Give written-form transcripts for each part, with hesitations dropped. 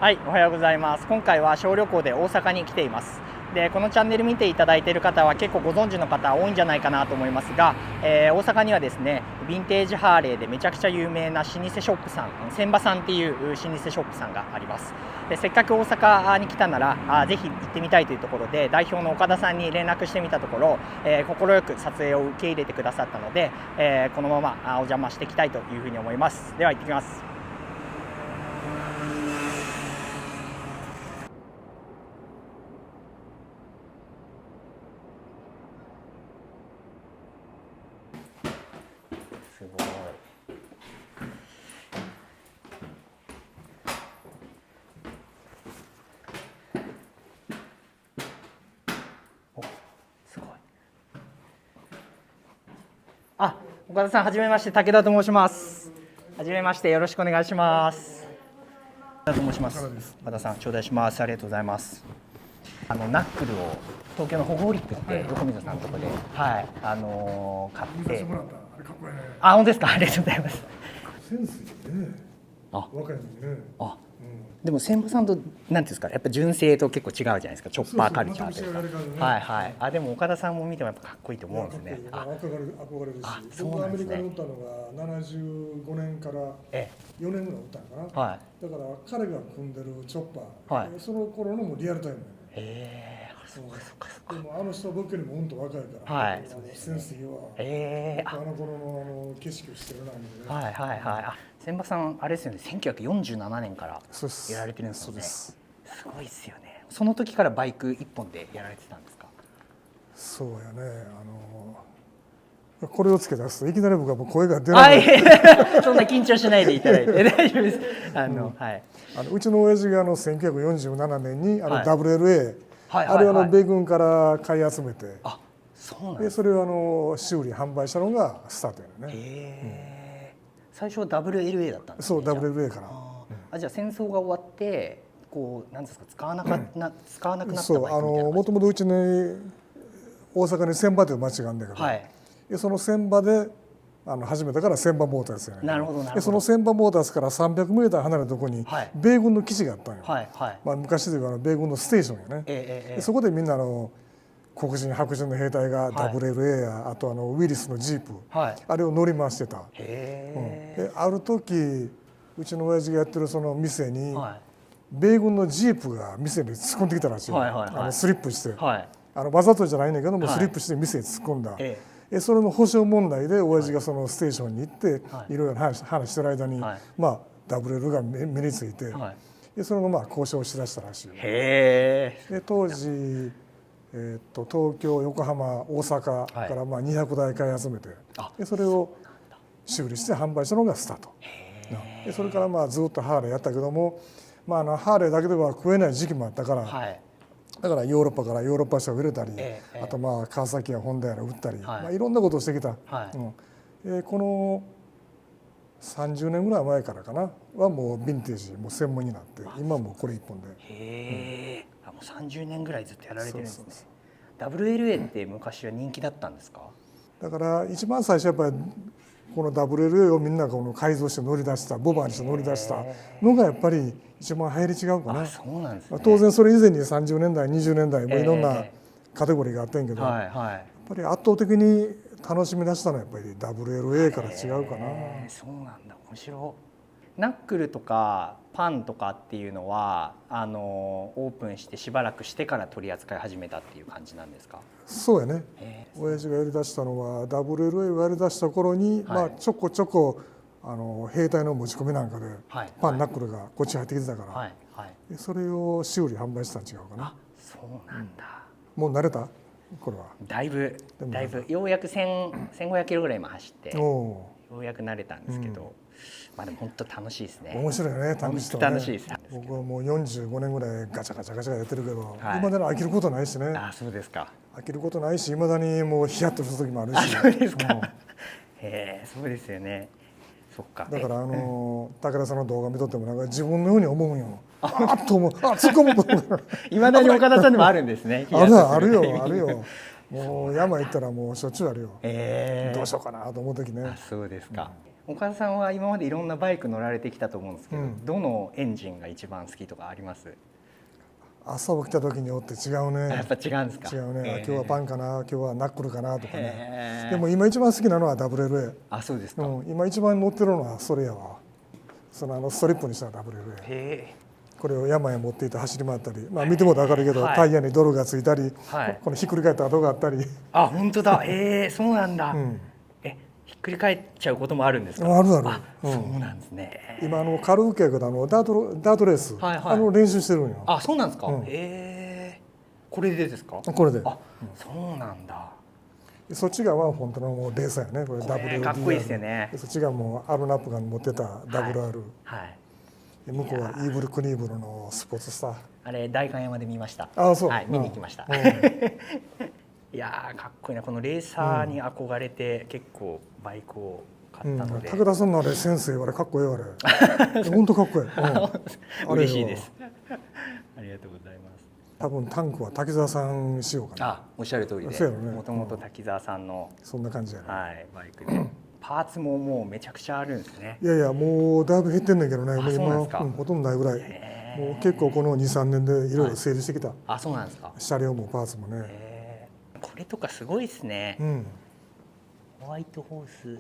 はい、おはようございます。今回は小旅行で大阪に来ています。で、このチャンネル見ていただいている方は結構ご存知の方多いんじゃないかなと思いますが、大阪にはですね、ヴィンテージハーレーでめちゃくちゃ有名な老舗ショップさん、千葉さんっていう老舗ショップさんがあります。で、せっかく大阪に来たならぜひ行ってみたいというところで、代表の岡田さんに連絡してみたところ、快く撮影を受け入れてくださったので、このままお邪魔していきたいというふうに思います。では行ってきます。すごい。お、すごい。あ、岡田さん、はじめまして、武田と申します。はじめまして、よろしくお願いします。武田と申します。岡田さん、頂戴します。ありがとうございます。ナックルを東京のホゴーリックって横溝さんのとこで、はい、買って。あ、本当ですか。ありがとうございます。センスいいね。あ、若いのにね。あ、でも千葉さんとなんていうんですか、やっぱ純正と結構違うじゃないですか。チョッパーカルチャーというか。はいはい。あ、でも岡田さんも見てもやっぱかっこいいと思うんですね。憧れるし。僕アメリカにおったのが75年から4年ぐらいおったのかな。はい。だから彼が組んでるチョッパー、はい、その頃のもリアルタイム。そうかそうかそうか。でもあの人は僕よりもうんと若いから、はい、そうですね。センスいいわ。あの頃の景色をしてるなみたいな。はいはいはい。あ、千葉さんあれですよね。1947年からやられてるんですよね。すごいですよね。その時からバイク一本でやられてたんですか。そうやね。これをつけ出すといきなり僕はもう声が出ない。そんな緊張しないでいただいて大丈夫です。はい。うちの親父が1947年にWLA、あれを米軍から買い集めて、でそれを修理販売したのがスタートやね。最初は WLA だったんですね。そう WLA から。あ、じゃあ戦争が終わってこうなんですか、使わなくなったバイクみたいな感じ。そう、もともとうちね大阪に千葉という町があるんだけど、でその千葉で始めたから千葉モーターですよね。なるほどなるほど。でその千葉モーターズから300メーター離れたところに米軍の基地があったんよ。まあ昔でいう米軍のステーションやね。でそこでみんな黒人白人の兵隊が WLA やあとウィリスのジープ、あれを乗り回してた。である時うちの親父がやってるその店に米軍のジープが店に突っ込んできたらしいよ。スリップして、わざとじゃないんだけどもスリップして店に突っ込んだ。それの保証問題で親父がそのステーションに行っていろいろ話してる間にまあ WL が目について、そのまま交渉しだしたらしいよ。で当時東京横浜大阪から200台買い集めて、それを修理して販売したのがスタート。でそれからずっとハーレーやったけども、ハーレーだけでは食えない時期もあったから、だからヨーロッパからヨーロッパ車を入れたり、あと川崎やホンダやら売ったり、いろんなことをしてきた。この30年ぐらい前からかなはもうヴィンテージもう専門になって、今もこれ一本で。もう30年ぐらいずっとやられてるんですね。WLA って昔は人気だったんですか。だから一番最初やっぱりこの WLA をみんなこの改造して乗り出した、ボバーにして乗り出したのがやっぱり一番流行り違うかな。そうなんですね。当然それ以前に30年代20年代もいろんなカテゴリーがあったんやけど、やっぱり圧倒的に楽しみ出したのはやっぱり WLA から違うかな。そうなんだ、面白い。ナックルとかパンとかっていうのはオープンしてしばらくしてから取り扱い始めたっていう感じなんですか。そうやね。親父がやりだしたのは WLA をやりだした頃に、ちょこちょこ兵隊の持ち込みなんかでパンナックルがこっち入ってきてたから、それを修理販売したん違うかな。そうなんだ。もう慣れたこれは。だいぶようやく1500キロぐらい今走ってようやく慣れたんですけど、でも本当楽しいですね。面白いね。楽しいです。僕はもう45年ぐらいガチャガチャガチャやってるけど、今でも飽きることないしね。あ、そうですか。飽きることないし、未だにもうヒヤッとする時もあるし。そうですか。そうですよね。そっか。だから武田さんの動画見とってもなんか自分のように思うんよ。あっと思う。突っ込むと思う。いまだに岡田さんでもあるんですね。あるよ。もう山行ったらもうしょっちゅうあるよ。どうしようかなと思う時ね。そうですか。岡田さんは今までいろんなバイク乗られてきたと思うんですけど、どのエンジンが一番好きとかあります？朝起きた時によって違うね。やっぱ違うんですか？違うね。今日はパンかな、今日はナックルかなとかね。でも今一番好きなのは WLA。あ、そうですか。今一番乗ってるのはそれやわ。そのストリップにした WLA。これを山へ持っていって走り回ったり、まあ見ても分かるけど、タイヤに泥がついたり、このひっくり返った跡があったり。あ、本当だ。そうなんだ。ひっくり返っちゃうこともあるんですか？あるある。そうなんですね。今軽くやけどダートレース練習してるんよ。あ、そうなんですか。これでですか？これで。あ、そうなんだ。そっち側は本当のもうレーサーやね。これ WD。かっこいいですよね。そっちがもうアルナップが持ってた WR。はい。向こうはイーブルクニーブルのスポーツスター。あれ代官山で見ました。あ、そう。はい、見に行きました。いやー、かっこいいな。このレーサーに憧れて結構バイクを買ったので。武田さんのあれ先生あれかっこいいあれ。本当かっこいい。嬉しいです。ありがとうございます。多分タンクは滝沢さんしようかな。あ、おっしゃる通りで。もともと滝沢さんのそんな感じやね。はい、バイクで。パーツももうめちゃくちゃあるんですね。いやいや、もうだいぶ減ってんねんけどね。今ほとんどないぐらい。もう結構この2、3年でいろいろ整理してきた。あ、そうなんですか。車両もパーツもね。これとかすごいですね。ホワイトホース。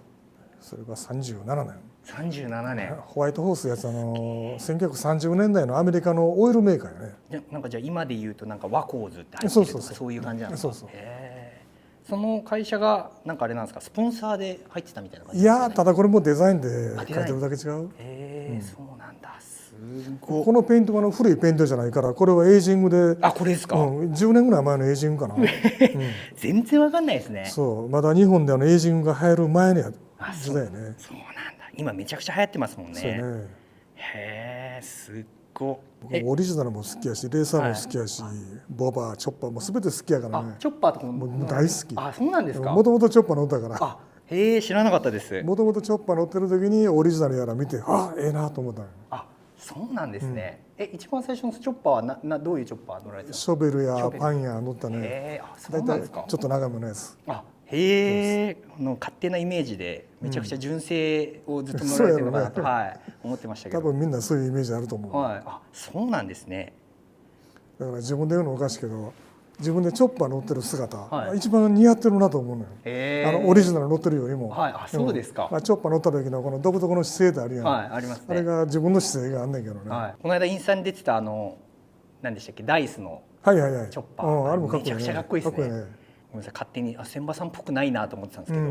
それが37年。37年。ホワイトホースやつ1930年代のアメリカのオイルメーカーやね。なんかじゃあ今で言うとなんかワコーズって入ってるとかそういう感じなんですか。その会社がなんかあれなんですか、スポンサーで入ってたみたいな感じですかね。いや、ただこれもデザインで書いてるだけ違う。そうなんだ。すごい。このペイントは古いペイントじゃないから、これはエイジングで。あ、これですか。10年ぐらい前のエイジングかな。全然わかんないですね。そう、まだ日本でエイジングが流行る前の時代ね。そうなんだ。今めちゃくちゃ流行ってますもんね。そうね。へえ、すっご。僕オリジナルも好きやし、レーサーも好きやし、ボバー、チョッパーも全て好きやからね。チョッパーとかも大好き。あ、そうなんですか。もともとチョッパー乗ったから。あ、へえ、知らなかったです。もともとチョッパー乗ってる時にオリジナルやら見て、あ、ええなと思ったの。あ、そうなんですね。一番最初のチョッパーはどういうチョッパー乗られてたんですか？ショベルやパンや乗ったね。へえ、あ、そうなんですか。ちょっと長めのやつ。あ、へえ、勝手なイメージでめちゃくちゃ純正をずっと乗られてるのかなと、思ってましたけど。多分みんなそういうイメージあると思う。はい、あ、そうなんですね。だから自分で言うのおかしいけど、自分でチョッパー乗ってる姿、一番似合ってるなと思うのよ。オリジナル乗ってるよりも。はい、あ、そうですか。チョッパー乗った時のこの独特の姿勢ってあるやん。はい、ありますね。あれが自分の姿勢があんねんけどね。この間インスタに出てた何でしたっけ、ダイスのチョッパー。あれもかっこいいね。めちゃくちゃかっこいいですね。ごめんなさい、勝手に千葉さんっぽくないなと思ってたんですけど、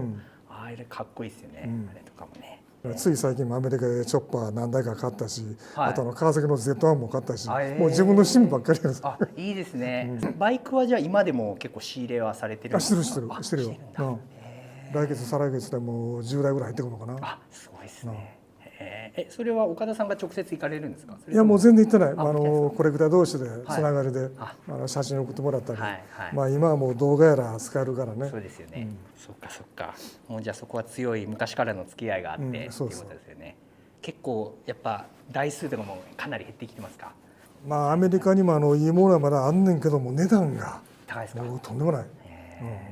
あれかっこいいですよね。あれとかもね。つい最近もアメリカでチョッパー何台か買ったし、あと川崎の Z1 も買ったし、もう自分の趣味ばっかりです。あ、いいですね。バイクはじゃあ今でも結構仕入れはされてるんですか？してるよ。来月再来月でも10台ぐらい入ってくるのかな。あ、すごいですね。それは岡田さんが直接行かれるんですか？いや、もう全然行ってない。コレクター同士でつながりで写真送ってもらったり、今はもう動画やら使えるからね。そうですよね。そっかそっか。もうじゃあそこは強い昔からの付き合いがあってっていうことですよね。結構やっぱ台数とかもかなり減ってきてますか？まあアメリカにもいいものはまだあんねんけども、値段が高いですか？もうとんでもない。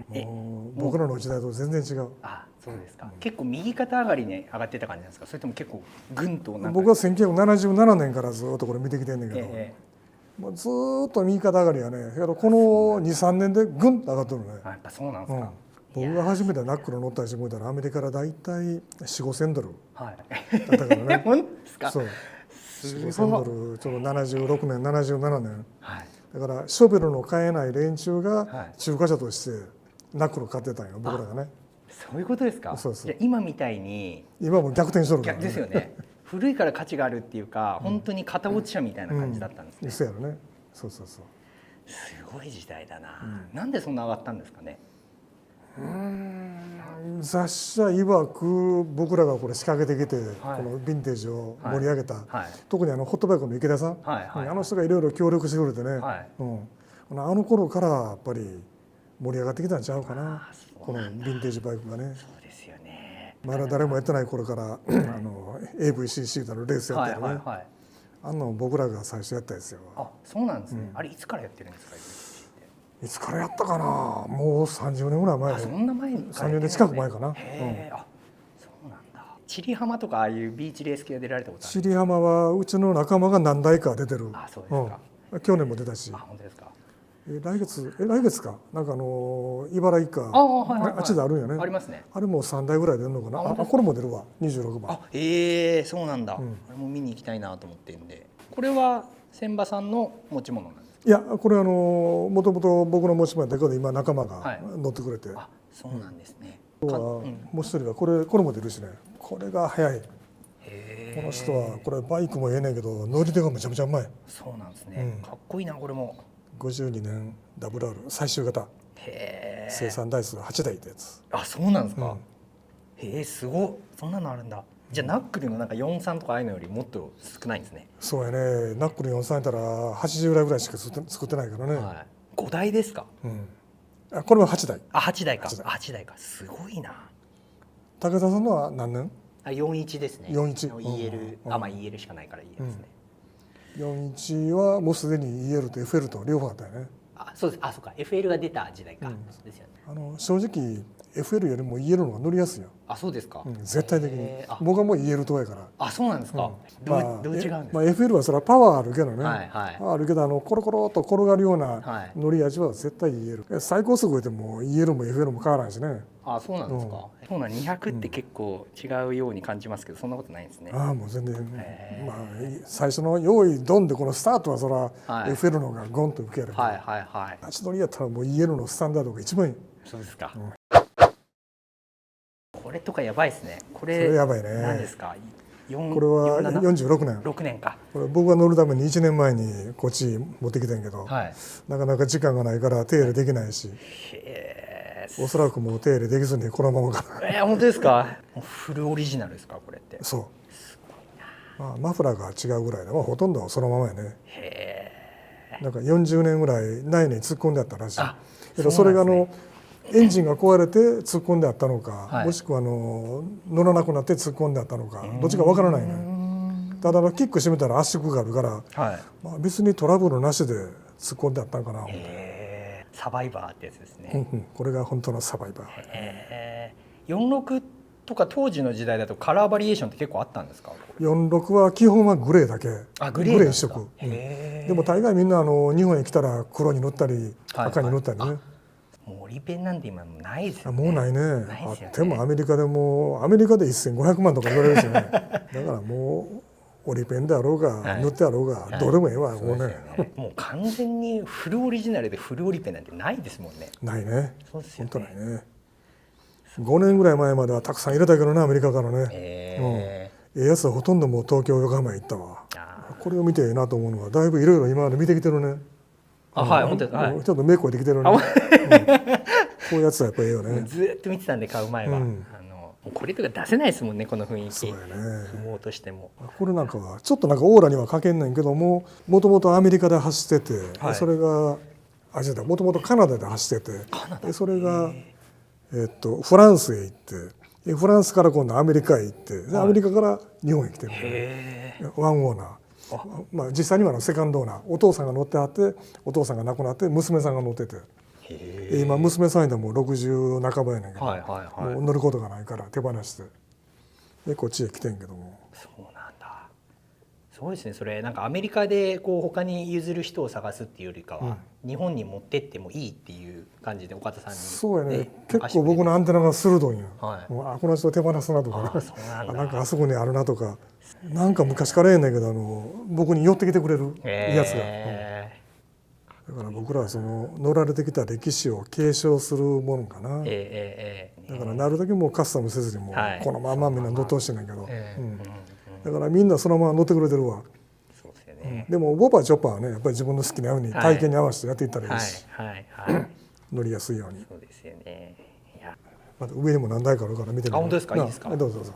もう僕らの時代と全然違う。あ、そうですか。結構右肩上がりに上がってた感じなんですか？それとも結構ぐんとなんか。僕は1977年からずっとこれ見てきてんねんけど、もうずっと右肩上がりやね。けどこの2、3年でぐんと上がってるね。やっぱそうなんですか。僕が初めてナックル乗ったりしてもらったらアメリカからだいたい4、5千ドルだったからね。本当ですか？そう。4、5千ドル、ちょうど76年、77年。だからショベルの買えない連中が中華車としてナックル買ってたんよ、僕らがね。そういうことですか？じゃあ今みたいに。今も逆転しとるからね。ですよね。古いから価値があるっていうか、本当に型落ち車みたいな感じだったんですね。そうやろね。そう。すごい時代だな。なんでそんな上がったんですかね。雑誌いわく僕らがこれ仕掛けてきて、このヴィンテージを盛り上げた、特にホットバイクの池田さん、あの人がいろいろ協力してくれてね、あの頃からやっぱり盛り上がってきたんちゃうかな、このヴィンテージバイクがね。そうですよね。まだ誰もやってない頃からAVCC のレースやったりね、あんの僕らが最初やったやつよ。あ、そうなんですね。あれいつからやってるんですか？いつからやったかな、もう30年ぐらい前。そんな前。30年近く前かな。へえ、あ、そうなんだ。千里浜とかああいうビーチレース系出られたことある？千里浜はうちの仲間が何台か出てる。あ、そうですか。去年も出たし。あ、本当ですか。来月かなんか茨城かあっちであるんやね。ありますね。あれも3台ぐらい出るのかな。これも出るわ、26番。そうなんだ。これも見に行きたいなと思ってるんで。これは千葉さんの持ち物なんですか？いや、これもともと僕の持ち物だけど今仲間が乗ってくれて。あ、そうなんですね。もう一人はこれも出るしね。これが早い。この人はこれバイクもええねんけど乗り手がめちゃめちゃうまい。そうなんですね。かっこいいなこれも。52年 WR 最終型。生産台数8台ってやつ。あ、そうなんですか。すごい。そんなのあるんだ。じゃあナックルのなんか43とかああいうのよりもっと少ないんですね。そうやね。ナックル43やったら80台ぐらいしか作ってないからね。5台ですか？これは8台。あ、8台か。8台か。すごいな。武田さんのは何年？41ですね。41。EL、まあ EL しかないから EL ですね。41はもうすでに EL と FL と両方あったよね。あ、そうです。あ、そうか。FL が出た時代か。ですよね。正直 FL よりも EL の方が乗りやすいよ。あ、そうですか。絶対的に。僕はもう EL 党やから。あ、そうなんですか。どう違うんですか。FL はそれはパワーあるけどね。パワーあるけどコロコロと転がるような乗り味は絶対 EL。最高速でも EL も FL も変わらないしね。あ、そうなんですか。そうなん、200って結構違うように感じますけど、そんなことないんですね。ああ、もう全然。まあ最初の用意ドンでこのスタートはそら FL の方がゴンと受けやるけど。立ち乗りやったらもう EL のスタンダードが一番いい。そうですか。これとかやばいですね。これやばいね。何ですか。これは46年。6年か。これ僕が乗るために1年前にこっち持ってきてんけど、なかなか時間がないから手入れできないし、おそらくもう手入れできずにこのままかな。本当ですか。フルオリジナルですかこれって。そう。まあマフラーが違うぐらいだ。ほとんどそのままやね。なんか40年ぐらい内に突っ込んであったらしい。それがエンジンが壊れて突っ込んであったのか、もしくは乗らなくなって突っ込んであったのか、どっちかわからないね。ただキック閉めたら圧縮があるから、まあ別にトラブルなしで突っ込んであったんかな。サバイバーってやつですね。これが本当のサバイバー。46とか当時の時代だとカラーバリエーションって結構あったんですか？46は基本はグレーだけ。グレー一色。でも大概みんな日本へ来たら黒に塗ったり赤に塗ったりね。もうオリペンなんて今ないですよね。もうないね。あってもアメリカで1500万とか言われるしね。だからもうオリペンであろうが塗ってあろうがどうでもええわ。もうね。もう完全にフルオリジナルでフルオリペンなんてないですもんね。ないね。本当ないね。5年ぐらい前まではたくさん入れたけどね、アメリカからね。ええやつはほとんどもう東京横浜へ行ったわ。これを見てええなと思うのはだいぶいろいろ今まで見てきてるね。本当です。ちょっと目超えてきてるね。こういうやつはやっぱりいいよね。ずっと見てたんで買う前は、これとか出せないですもんねこの雰囲気。そうやね。相撲としても。これなんかはちょっとなんかオーラには欠けんねんけども、もともとアメリカで走ってて、それがもともとカナダで走ってて、それがフランスへ行って、フランスから今度アメリカへ行って、アメリカから日本へ来てる。ワンオーナー。まあ実際にはセカンドオーナー、お父さんが乗ってあってお父さんが亡くなって娘さんが乗ってて、今娘さんでも60半ばやねんけど、もう乗ることがないから手放してでこっちへ来てんけども。そうなんだ。そうですね。それなんかアメリカで他に譲る人を探すっていうよりかは、日本に持ってってもいいっていう感じで岡田さんに。そうやね。結構僕のアンテナが鋭いんよ。この人手放すなとか、なんかあそこにあるなとか。なんか昔からやねんけど僕に寄ってきてくれるやつが、だから僕らはその乗られてきた歴史を継承するものかな。だからなるだけもうカスタムせずにもこのままみんな乗ってほしいねんけど、だからみんなそのまま乗ってくれてるわ。でもボパチョッパーはねやっぱり自分の好きなように体験に合わせてやっていったらいいし、乗りやすいように。そうですよね。また上にも何台かあるから見てみて。本当ですか。いいですか。どうぞどうぞ。